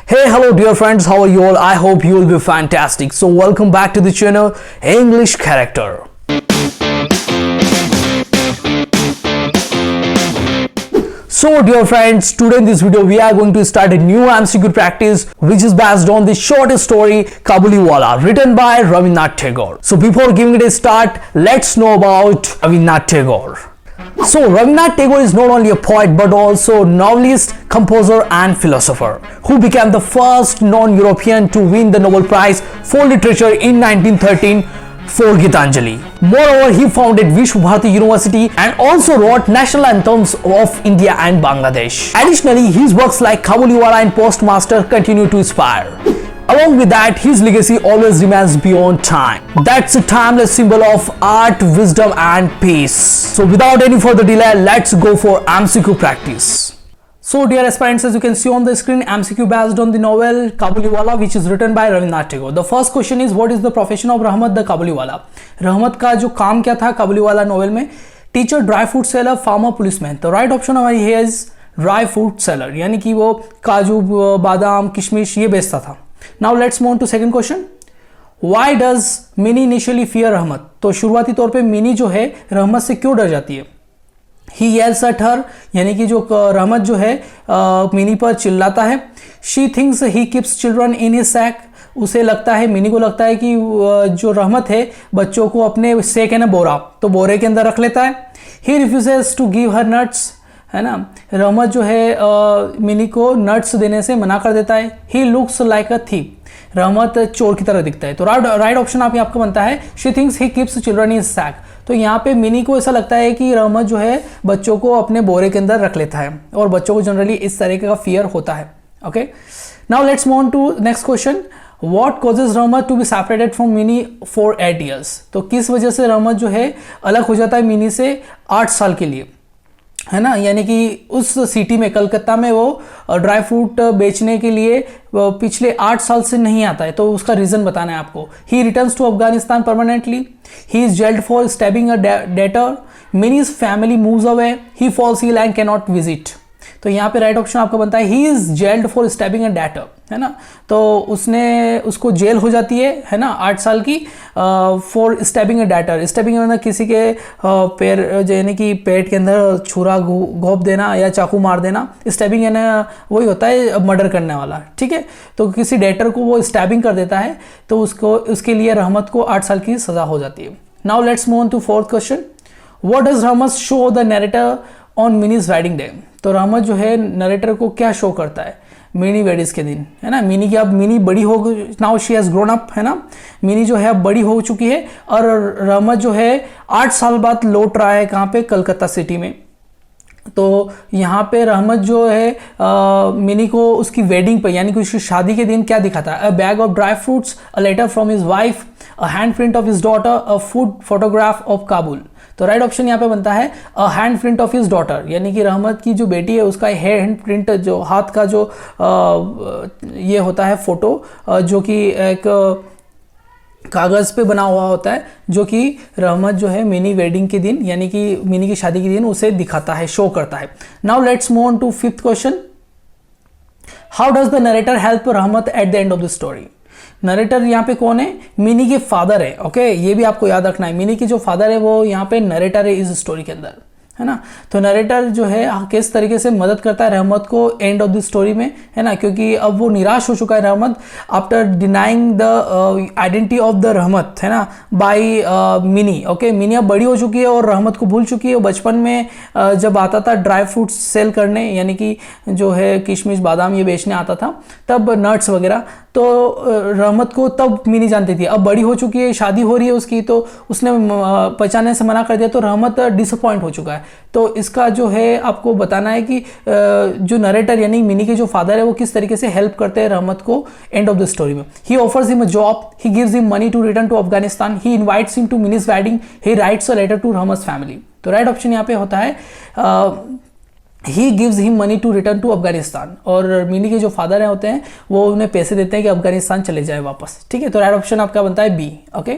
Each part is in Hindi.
Hey, hello dear friends, how are you all? I hope you will be fantastic. So welcome back to the channel English Character. So dear friends, today in this video we are going to start a new MCQ practice which is based on the short story Kabuliwala written by Rabindranath Tagore. So before giving it a start, let's know about Rabindranath Tagore. So Rabindranath Tagore is not only a poet but also novelist, composer and philosopher who became the first non-European to win the Nobel Prize for Literature in 1913 for Gitanjali. Moreover, he founded Vishwa Bharati University and also wrote national anthems of India and Bangladesh. Additionally, his works like Kabuliwala and Postmaster continue to inspire. Along with that, his legacy always remains beyond time. That's a timeless symbol of art, wisdom and peace. So without any further delay, let's go for MCQ practice. So dear aspirants, as you can see on the screen, MCQ based on the novel Kabuliwala which is written by Rabindranath Tagore. The first question is, what is the profession of Rahmat the Kabuliwala? रहमत का जो काम क्या था काबुलीवाला नोवेल में? Teacher, dry fruit seller, farmer, policeman. तो राइट ऑप्शन हमारी है इज ड्राई फ्रूट सेलर, यानी कि वो काजू, बादाम, किशमिश ये बेचता था. Now let's move to second question. Why does Mini initially fear Rahmat? तो शुरुआती तौर पे मिनी जो है रहमत से क्यों डर जाती है? ही येल्स एट हर, यानी कि जो रहमत जो है मिनी पर चिल्लाता है. She thinks he keeps children in his sack, उसे लगता है, मिनी को लगता है कि जो रहमत है बच्चों को अपने सैक है ना बोरा, तो बोरे के अंदर रख लेता है. He refuses to give her nuts, है ना, रहमत जो है मिनी को नट्स देने से मना कर देता है. He looks like a thief, रहमत चोर की तरह दिखता है. तो राइट ऑप्शन आपका बनता है she thinks he keeps children in sack. तो यहाँ पे मिनी को ऐसा लगता है कि रहमत जो है बच्चों को अपने बोरे के अंदर रख लेता है और बच्चों को जनरली इस तरीके का फियर होता है. Okay, now let's move on to next question. What causes Rahmat to be separated from Mini for 8 years? तो किस वजह से रहमत जो है अलग हो जाता है मिनी से 8 साल के लिए, है ना, यानी कि उस सिटी में कलकत्ता में वो ड्राई फ्रूट बेचने के लिए पिछले 8 साल से नहीं आता है. तो उसका रीजन बताना है आपको. He returns to Afghanistan permanently. He is jailed for stabbing a debtor. Mini's family moves away. He falls ill and can not visit. तो यहाँ पे राइट ऑप्शन आपका बनता है he is jailed for stabbing a debtor, है ना. तो उसको जेल हो जाती है ना 8 साल की for stabbing a debtor. Stabbing मतलब किसी के पैर यानी कि पेट के अंदर छुरा घोंप देना या चाकू मार देना. स्टैबिंग यानी वही होता है मर्डर करने वाला, ठीक है. तो किसी डेटर को वो स्टैबिंग कर देता है तो उसके लिए रहमत को 8 साल की सजा हो जाती है. Now let's move on to fourth question. What does Rahmat show the narrator on Mini's wedding day? तो रहमत जो है नरेटर को क्या शो करता है मिनी वेडिंग के दिन, है ना. मिनी की अब मिनी बड़ी हो, now she has grown up, है ना. मिनी जो है अब बड़ी हो चुकी है और रहमत जो है 8 साल बाद लौट रहा है कहाँ पे, कलकत्ता सिटी में. तो यहाँ पे रहमत जो है मिनी को उसकी वेडिंग पर यानी कि उसकी शादी के दिन क्या दिखाता है? A bag of dry fruits, a letter from his wife, a hand print of his daughter, a food photograph of Kabul. तो राइट ऑप्शन यहाँ पे बनता है a hand print of his daughter, यानी कि रहमत की जो बेटी है उसका हैंड प्रिंट, जो हाथ का जो ये होता है फोटो, जो कि एक कागज़ पे बना हुआ होता है, जो कि रहमत जो है मिनी वेडिंग के दिन यानी कि मिनी की शादी के दिन उसे दिखाता है, शो करता है. Now let's move on to fifth question. How does the narrator help Rahmat at the end of the story? Narrator यहाँ पे कौन है? मिनी के फादर है. ओके, ये भी आपको याद रखना है. मिनी के जो फादर है वो यहाँ पे नरेटर है इस स्टोरी के अंदर, है ना. तो नरेटर जो है किस तरीके से मदद करता है रहमत को एंड ऑफ द स्टोरी में, है ना, क्योंकि अब वो निराश हो चुका है रहमत after denying the identity of the रहमत, है ना, बाय मिनी. ओके, मिनी अब बड़ी हो चुकी है और रहमत को भूल चुकी है. बचपन में जब आता था ड्राई फ्रूट्स सेल करने, यानी कि जो है किशमिश बादाम ये बेचने आता था, तब नट्स वगैरह, तो रहमत को तब मिनी जानती थी. अब बड़ी हो चुकी है, शादी हो रही है उसकी, तो उसने पहचानने से मना कर दिया, तो रहमत डिसअपॉइंट हो चुका है. तो इसका जो है आपको बताना है कि जो नरेटर यानी मिनी के जो फादर है वो किस तरीके से हेल्प करते हैं रहमत को एंड ऑफ द स्टोरी में. He offers him a job, he gives him money to return to Afghanistan, he invites him to Mini's wedding, he writes a letter to Rahmat family. तो राइट ऑप्शन यहाँ पे होता है he gives him money to return to Afghanistan. और मिनी के जो फादर होते हैं वो उन्हें पैसे देते हैं कि अफगानिस्तान चले जाए वापस, ठीक है. तो राइट ऑप्शन आपका बनता है B. Okay,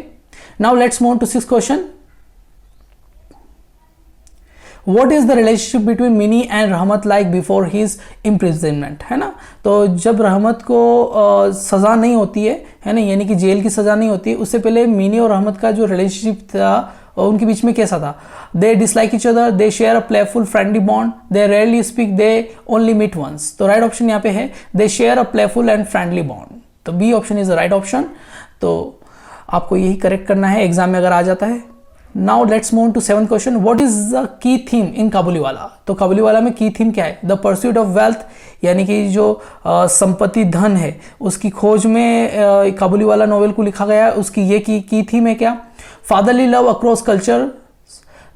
now let's move on to sixth question. What is the relationship between Mini and Rahmat like before his imprisonment, है ना। तो जब रहमत को सज़ा नहीं होती है ना, यानी कि जेल की सज़ा नहीं होती, उससे पहले मिनी और रहमत का जो रिलेशनशिप था उनके बीच में कैसा था। They dislike each other, they share a playful friendly bond, they rarely speak, they only meet once. तो राइट ऑप्शन यहाँ पे है they share a playful and friendly bond. तो B option is the right option. तो आपको यही करेक्ट करना है एग्जाम में अगर आ जाता है। Now let's move to 7th question, what is the key theme in Kabuliwala. तो काबुलीवाला में की थीम क्या है। द परस्यूट ऑफ वेल्थ, यानी कि जो संपत्ति धन है उसकी खोज में काबुलीवाला नोवेल को लिखा गया है, उसकी ये की थीम है क्या। Fatherly love across culture,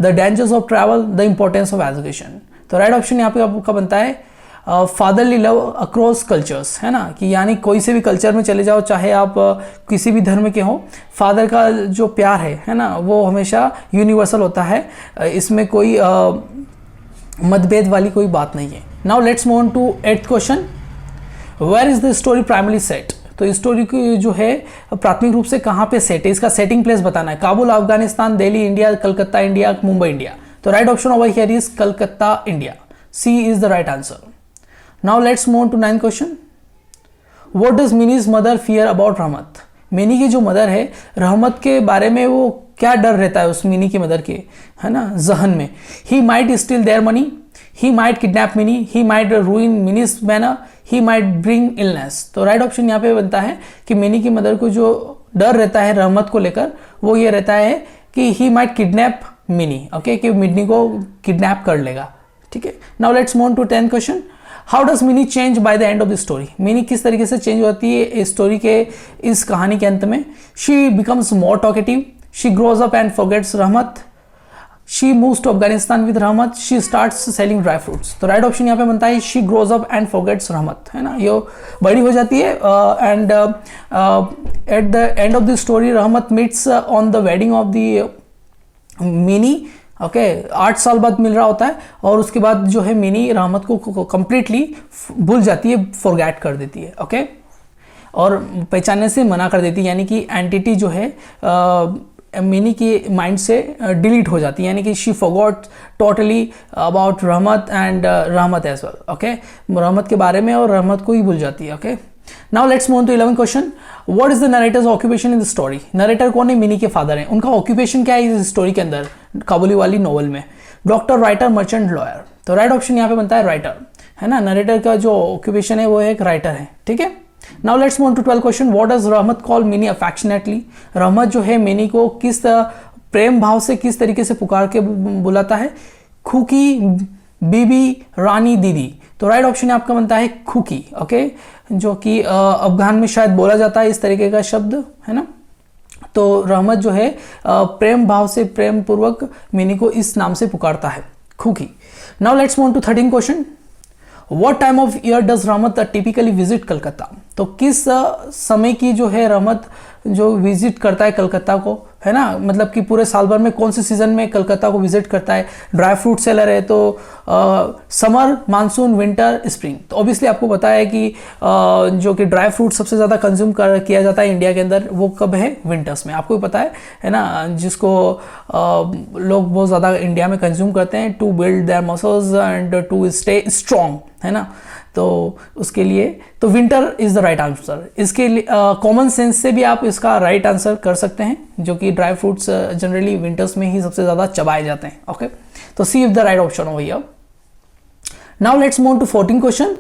the dangers of travel, the importance of education. तो राइट ऑप्शन यहाँ पे आपका बनता है फादरली लव अक्रॉस कल्चर्स, है ना, कि यानी कोई से भी कल्चर में चले जाओ, चाहे आप किसी भी धर्म के हो, फादर का जो प्यार है ना, वो हमेशा यूनिवर्सल होता है, इसमें कोई मतभेद वाली कोई बात नहीं है। Now let's move on to 8th question, where is the story primary set. तो इस स्टोरी की जो है प्राथमिक रूप से कहाँ पे सेट है, इसका सेटिंग प्लेस बताना है। Kabul Afghanistan, Delhi India, Calcutta India, Mumbai India. तो right option over here is Calcutta India, C is the right answer. Now let's move to 9th question, what does Mini's mother fear about Rahmat. Mini की जो मदर है, रहमत के बारे में वो क्या डर रहता है उस मिनी की मदर के, है ना, जहन में। He might steel their money, he might kidnap mini, he might रूइन minis manner, he might bring illness. तो राइट ऑप्शन यहाँ पे बनता है कि मिनी की मदर को जो डर रहता है रहमत को लेकर, वो ये रहता है कि he might kidnap Mini, okay, कि मिनी को किडनैप कर लेगा, ठीक है। Now let's move to 10th question, how does Mini change by the end of the story. Mini किस तरीके से चेंज होती है स्टोरी के इस कहानी के अंत में। She becomes more talkative, she grows up and forgets Rahmat, she moves to Afghanistan with Rahmat, she starts selling dry fruits. तो राइट ऑप्शन यहाँ पे बनता है she grows up and forgets Rahmat, है ना, ये बड़ी हो जाती है and at the end of the story Rahmat meets on the wedding of the Mini, okay, 8 साल बाद मिल रहा होता है, और उसके बाद जो है मिनी रहमत को कंप्लीटली भूल जाती है, फॉरगेट कर देती है, ओके, और पहचानने से मना कर देती है, यानी कि एंटिटी जो है मिनी की माइंड से डिलीट हो जाती है, यानी कि शी फॉरगॉट टोटली अबाउट रहमत एंड रहमत एज वेल, ओके, रहमत के बारे में और रहमत को ही भूल जाती है, okay. Now let's move to 11th question, what is the narrator's occupation in the story. Narrator कौन है, मिनी के फादर हैं, उनका ऑक्यूपेशन क्या है इस स्टोरी के अंदर, काबुलीवाला नोवेल में। Doctor, writer, merchant, lawyer. तो राइट ऑप्शन यहाँ पे बनता है राइटर, है ना, नरेटर का जो ऑक्यूपेशन है वो एक राइटर है, ठीक है। Now let's move to 12th question, what does Rahmat call Mini affectionately. Rahmat जो है मिनी को किस प्रेम भाव से किस तरीके से पुकार के बुलाता है। खुकी, बीबी, रानी, दीदी। तो राइट ऑप्शन आपका बनता है खुकी, ओके, जो कि अफगान में शायद बोला जाता है इस तरीके का शब्द, है ना। तो रहमत जो है प्रेम भाव से प्रेम पूर्वक मिनी को इस नाम से पुकारता है, Khuki. Now let's move to 13th question, what time of year does Rahmat typically visit Calcutta. तो किस समय की जो है रहमत जो विजिट करता है कलकत्ता को, है ना, मतलब कि पूरे साल भर में कौन से सीजन में कलकत्ता को विजिट करता है। ड्राई फ्रूट सेलर है तो समर, मानसून, विंटर, स्प्रिंग। तो ऑब्वियसली आपको पता है कि जो कि ड्राई फ्रूट सबसे ज़्यादा कंज्यूम किया जाता है इंडिया के अंदर, वो कब है, विंटर्स में, आपको भी पता है ना, जिसको लोग बहुत ज़्यादा इंडिया में कंज्यूम करते हैं to build their muscles and to stay strong, है ना। तो उसके लिए तो winter is the right answer. इसके लिए कॉमन सेंस से भी आप इसका राइट आंसर कर सकते हैं, जो कि ड्राई फ्रूट्स जनरली विंटर्स में ही सबसे ज़्यादा चबाए जाते हैं, ओके। तो C is the right option over here. Now let's move to 14th question,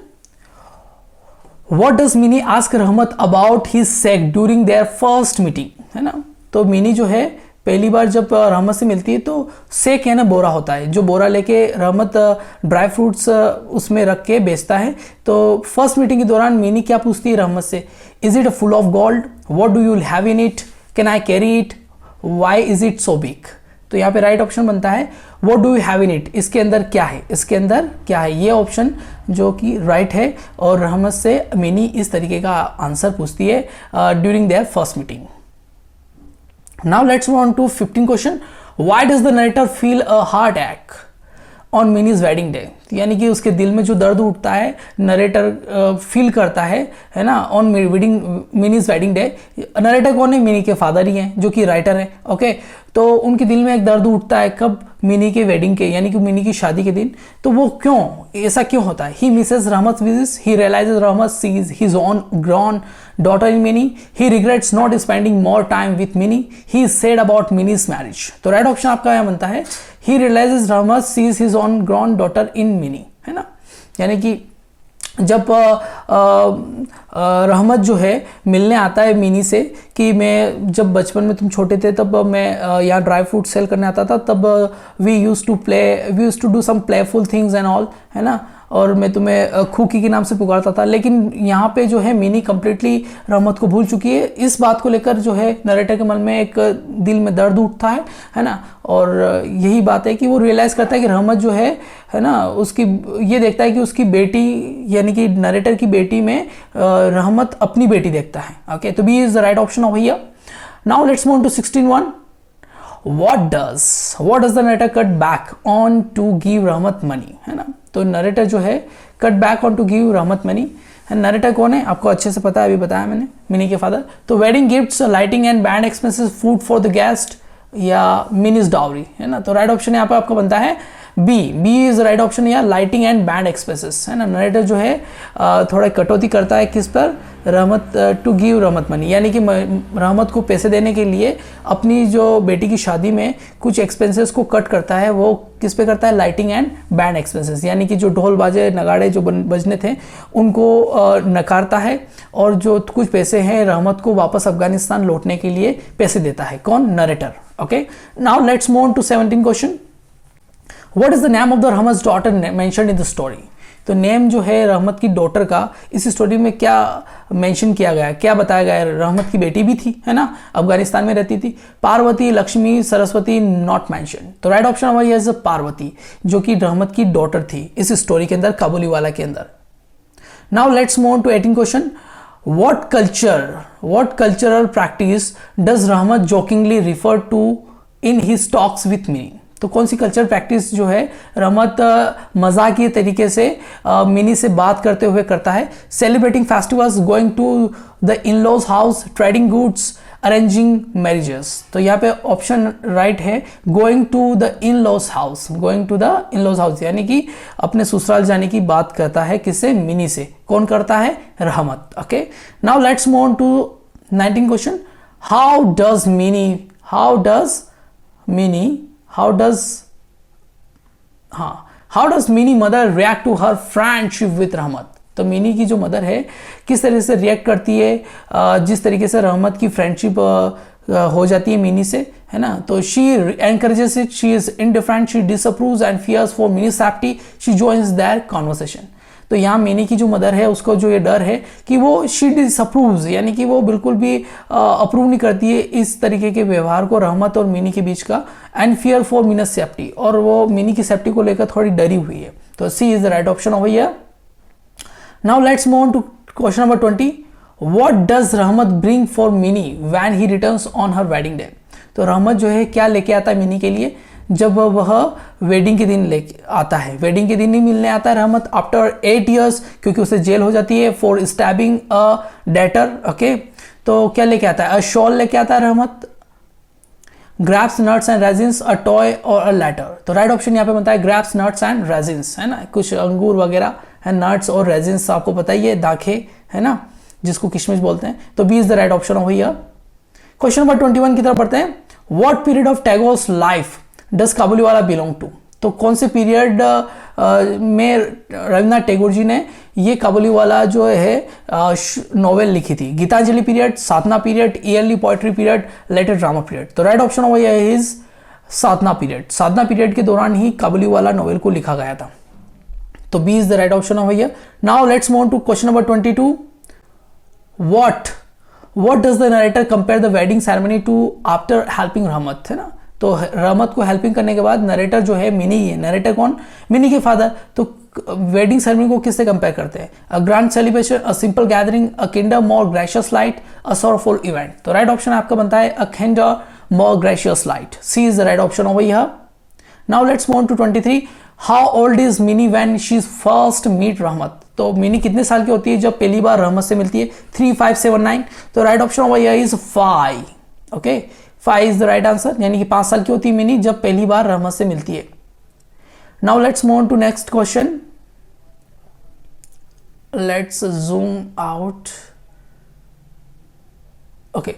what does Mini ask Rahmat about his sack during their first meeting, है ना। तो मिनी जो है पहली बार जब रहमत से मिलती है तो सेक है ना, बोरा होता है, जो बोरा लेके रहमत ड्राई फ्रूट्स उसमें रख के बेचता है। तो फर्स्ट मीटिंग के दौरान मिनी क्या पूछती है रहमत से, is it full of gold, what do you have in it, can I carry it, why is it so big. तो यहाँ पे राइट ऑप्शन बनता है what do you have in it, इसके अंदर क्या है, इसके अंदर क्या है, ये ऑप्शन जो कि राइट है। और रहमत से मिनी इस तरीके का आंसर पूछती है during their first meeting. Now let's move on to 15th question. Why does the narrator feel a heart ache on Minnie's wedding day? यानी कि उसके दिल में जो दर्द उठता है नरेटर फील करता है ना, on Mini's wedding day. Narrator कौन है? मिनी के फादर ही हैं, जो कि राइटर है। ओके, तो उनके दिल में एक दर्द उठता है कब? मिनी के वेडिंग के, यानी कि मिनी की शादी के दिन। तो वो क्यों, ऐसा क्यों होता है? He misses Rahmat visits, he realises Rahmat sees his own grown daughter in Mini, he regrets not spending more time with Mini, he said about Mini's marriage. तो राइट ऑप्शन आपका यहाँ बनता है he realises Rahmat sees his own grown daughter in Mini, है ना। यानी कि जब रहमत जो है मिलने आता है मिनी से कि मैं जब बचपन में तुम छोटे थे तब मैं यहाँ ड्राई फ्रूट सेल करने आता था, तब we use to do some playful things and all, है ना, और मैं तुम्हें खूकी के नाम से पुकारता था। लेकिन यहाँ पे जो है मिनी कंप्लीटली रहमत को भूल चुकी है। इस बात को लेकर जो है नरेटर के मन में एक दिल में दर्द उठता है ना, और यही बात है कि वो रियलाइज करता है कि रहमत जो है ना, उसकी ये देखता है कि उसकी बेटी यानी कि नरेटर की बेटी में रहमत अपनी बेटी देखता है। ओके, तो B is the right option of here. Now let's move to 16(1). What does the narrator cut back on to give Rahmat money, है ना। तो नरेटर जो है cut back on to give Rahmat money. Narrator कौन है? आपको अच्छे से पता है, अभी बताया मैंने, मिनी के फादर। तो wedding gifts, lighting and band expenses, food for the guest, या मिनीज डाउरी, है ना। तो राइट ऑप्शन यहाँ पे आपका बनता है बी इज राइट ऑप्शन, या लाइटिंग एंड बैंड एक्सपेंसेस, है ना। नरेटर जो है थोड़ा कटौती करता है किस पर? रहमत, टू गिव रहमत मनी, यानी कि रहमत को पैसे देने के लिए अपनी जो बेटी की शादी में कुछ एक्सपेंसेस को कट करता है। वो किस पे करता है? लाइटिंग एंड बैंड एक्सपेंसेस, यानी कि जो ढोल बाजे नगाड़े जो बजने थे उनको नकारता है, और जो कुछ पैसे हैं रहमत को वापस अफगानिस्तान लौटने के लिए पैसे देता है। कौन? Narrator. Okay, now let's move on to 17 question. What is the name of the Rahmat daughter mentioned in the story? तो नेम जो है रहमत की डॉटर का इस स्टोरी में क्या मेंशन किया गया है, क्या बताया गया है? रहमत की बेटी भी थी, है ना, अफगानिस्तान में रहती थी। Parvati, Lakshmi, Saraswati, not mention. तो राइट ऑप्शन हमारी है पार्वती, जो कि रहमत की डॉटर थी इस स्टोरी के अंदर, काबुलीवाला के अंदर। Now let's move on to 18 question. What cultural practice does रहमत jokingly refer to in his talks with mini? तो कौन सी कल्चर प्रैक्टिस जो है रहमत मजाकिया तरीके से मिनी से बात करते हुए करता है? Celebrating festivals, going to the in laws house, trading goods, arranging marriages. तो यहाँ पे ऑप्शन राइट है going to the in laws house. Going to the in laws house यानी कि अपने ससुराल जाने की बात करता है, किससे? मिनी से। कौन करता है? Rahmat. Okay, now let's move on to 19 question. How does Mini mother react to her friendship with Rahmat? तो मिनी की जो मदर है किस तरह से रिएक्ट करती है जिस तरीके से रहमत की फ्रेंडशिप हो जाती है मिनी से, है ना। तो she encourages it, she is indifferent, she disapproves and fears for Mini safety, she joins their conversation. तो यहाँ मिनी की जो मदर है उसको जो ये डर है कि वो शी डिसअप्रूव्स, यानी कि वो बिल्कुल भी अप्रूव नहीं करती है इस तरीके के व्यवहार को रहमत और मिनी के बीच का, and fear for Mini safety, और वो मिनी की सेफ्टी को लेकर थोड़ी डरी हुई है। तो C is the right option of here. Now let's move on to question number 20। What does Rahmat bring for Mini when he returns on her wedding day? तो रहमत जो है क्या लेके आता है मिनी के लिए जब वह वेडिंग के दिन लेके आता है? वेडिंग के दिन ही मिलने आता है रहमत आफ्टर 8 years, क्योंकि उसे जेल हो जाती है for stabbing a debtor. Okay, तो क्या लेके आता है? अ शॉल लेके आता है Rahmat, grapes, nuts and raisins, a toy और अ लेटर। तो राइट ऑप्शन यहाँ पे बनता है ग्रैप्स, नट्स एंड रेजिन्स, है ना। कुछ अंगूर वगैरह है, नट्स और रेजिन्स आपको पता ही है, दाखे, है ना, जिसको किशमिश बोलते हैं। तो B is the right option of here. Question number 21 की तरफ पढ़ते हैं। What period of Tagore's life does Kabuliwala belong to? तो कौन से पीरियड में रविन्द्रनाथ टैगोर जी ने ये काबुलीवाला जो है नॉवेल लिखी थी? Gitanjali period, Sadhana period, early poetry period, later drama period. तो right option of here is Sadhana period. Sadhana period के दौरान ही काबुलीवाला नॉवेल को लिखा गया था। तो B is the right option of here. Now let's move on to question number 22। What does the narrator compare the wedding ceremony to after helping रहमत, है ना। तो रहमत को हेल्पिंग करने के बाद नरेटर जो है मिनी ही है। नरेटर कौन? मिनी के फादर। तो वेडिंग सेरेमनी को किससे कंपेयर करते हैं? A grand celebration, a simple gathering, a kinder more gracious light, a sorrowful event. तो राइट ऑप्शन आपका बनता है a kinder more gracious light. C is the right option over here. Now let's move on to 23। How old is Mini when she first meet Rahmat? तो मिनी कितने साल की होती है जब पहली बार रहमत से मिलती है? 3, 5, 7, 9। तो राइट ऑप्शन होगा यह is 5। Okay, 5 is the right answer, यानी कि 5 साल की होती है मिनी जब पहली बार रहमत से मिलती है। Now let's move on to next question. Let's zoom out. Okay,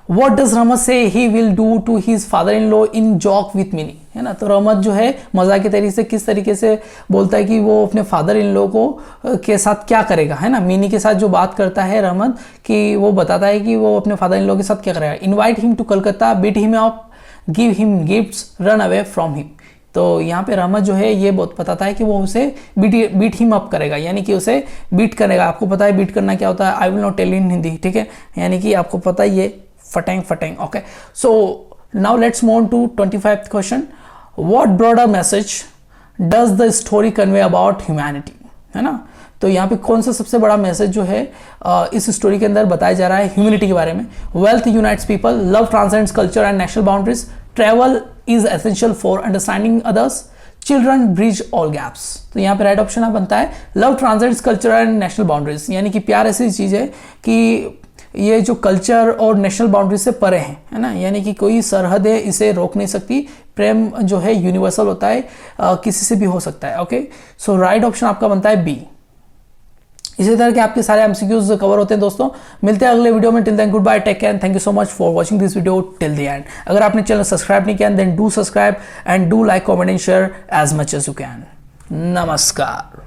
What does रहमत say he will do to his father-in-law in joke with Minnie? है ना, तो रहमत जो है मजाक के तरीके से किस तरीके से बोलता है कि वो अपने फादर इन लॉ को के साथ क्या करेगा, है ना। मिनी के साथ जो बात करता है रहमत कि वो बताता है कि वो अपने फादर इन लॉ के साथ क्या करेगा। Invite him to Calcutta, beat him up, give him gifts, run away from him. तो यहाँ पे रहमत जो है ये बहुत बताता है कि वो उसे बीट हिम अप करेगा, यानी कि उसे बीट करेगा। आपको पता है बीट करना क्या होता है, I will not tell in Hindi, ठीक है, यानी कि आपको पता ही है, फटेंग फटेंग। Okay, so now let's move on to 25th question. What broader message does the story convey about humanity? है ना, तो यहाँ पे कौन सा सबसे बड़ा मैसेज जो है इस स्टोरी के अंदर बताया जा रहा है ह्यूमैनिटी के बारे में। Wealth unites people, love transcends culture and national boundaries, travel is essential for understanding others, children bridge all gaps. तो यहाँ पे राइट ऑप्शन आप बनता है love transcends culture and national boundaries, यानी कि प्यार ऐसी चीज है कि ये जो कल्चर और नेशनल बाउंड्री से परे हैं, है ना, यानी कि कोई सरहद है इसे रोक नहीं सकती। प्रेम जो है यूनिवर्सल होता है, किसी से भी हो सकता है। ओके, सो राइट ऑप्शन आपका बनता है बी। इसी तरह के आपके सारे एमसीक्यूज कवर होते हैं दोस्तों। मिलते हैं अगले वीडियो में। Till then good bye, take care and thank you so much for watching this video till the end. अगर आपने चैनल सब्सक्राइब नहीं किया then do subscribe and do like, comment and share as much as you can. नमस्कार।